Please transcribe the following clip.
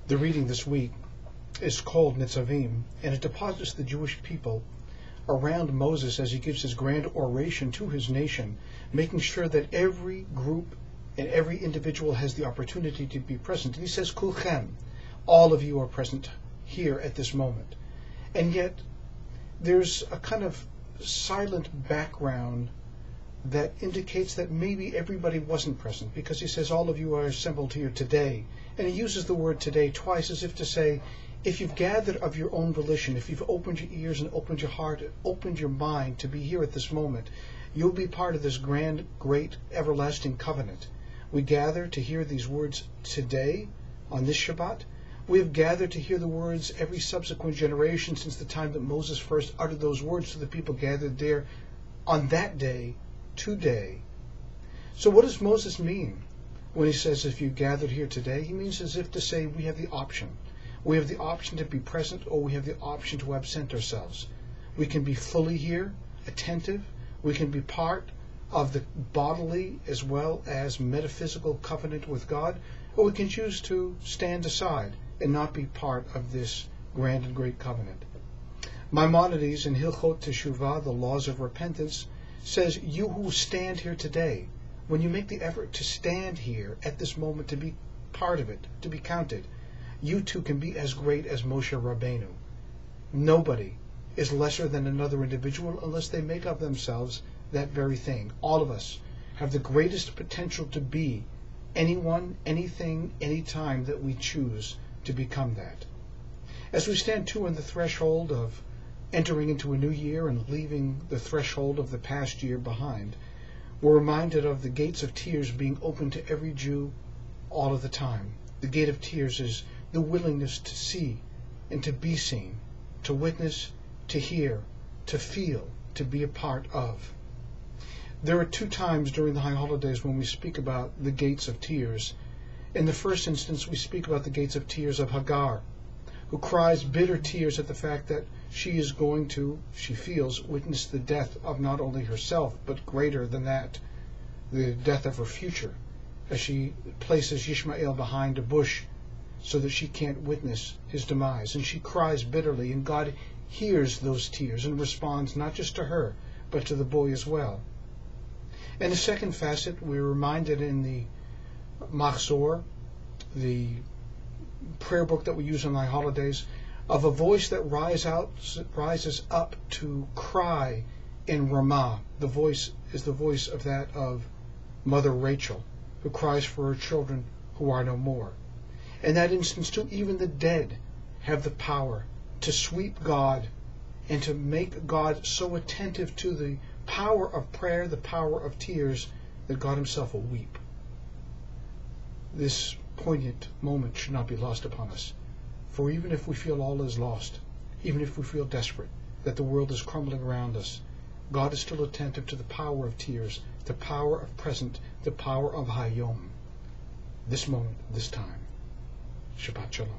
The reading this week is called Nitzavim, and it deposits the Jewish people around Moses as he gives his grand oration to his nation, making sure that every group and every individual has the opportunity to be present. And he says, Kulchem, all of you are present here at this moment. And yet, there's a kind of silent background that indicates that maybe everybody wasn't present, because he says, all of you are assembled here today. And he uses the word today twice, as if to say, if you've gathered of your own volition, if you've opened your ears and opened your heart, and opened your mind to be here at this moment, you'll be part of this grand, great, everlasting covenant. We gather to hear these words today, on this Shabbat. We have gathered to hear the words every subsequent generation since the time that Moses first uttered those words to the people gathered there on that day, today. So what does Moses mean when he says, if you gathered here today? He means as if to say we have the option. We have the option to be present, or we have the option to absent ourselves. We can be fully here, attentive. We can be part of the bodily as well as metaphysical covenant with God, or we can choose to stand aside and not be part of this grand and great covenant. Maimonides in Hilchot Teshuvah, the laws of repentance, says, you who stand here today, when you make the effort to stand here at this moment, to be part of it, to be counted, you too can be as great as Moshe Rabbeinu. Nobody is lesser than another individual unless they make of themselves that very thing. All of us have the greatest potential to be anyone, anything, anytime that we choose to become that. As we stand too on the threshold of entering into a new year and leaving the threshold of the past year behind, we're reminded of the gates of tears being open to every Jew all of the time. The gate of tears is the willingness to see and to be seen, to witness, to hear, to feel, to be a part of. There are two times during the high holidays when we speak about the gates of tears. In the first instance, we speak about the gates of tears of Hagar, who cries bitter tears at the fact that she is going to, she feels, witness the death of not only herself, but greater than that, the death of her future, as she places Yishmael behind a bush so that she can't witness his demise. And she cries bitterly, and God hears those tears and responds not just to her, but to the boy as well. And the second facet, we're reminded in the Machzor, the prayer book that we use on the holidays, of a voice that rises up to cry in Ramah. The voice is the voice of that of Mother Rachel, who cries for her children who are no more. In that instance, too, even the dead have the power to sweep God and to make God so attentive to the power of prayer, the power of tears, that God himself will weep. This poignant moment should not be lost upon us. For even if we feel all is lost, even if we feel desperate, that the world is crumbling around us, God is still attentive to the power of tears, the power of present, the power of Hayom. This moment, this time. Shabbat Shalom.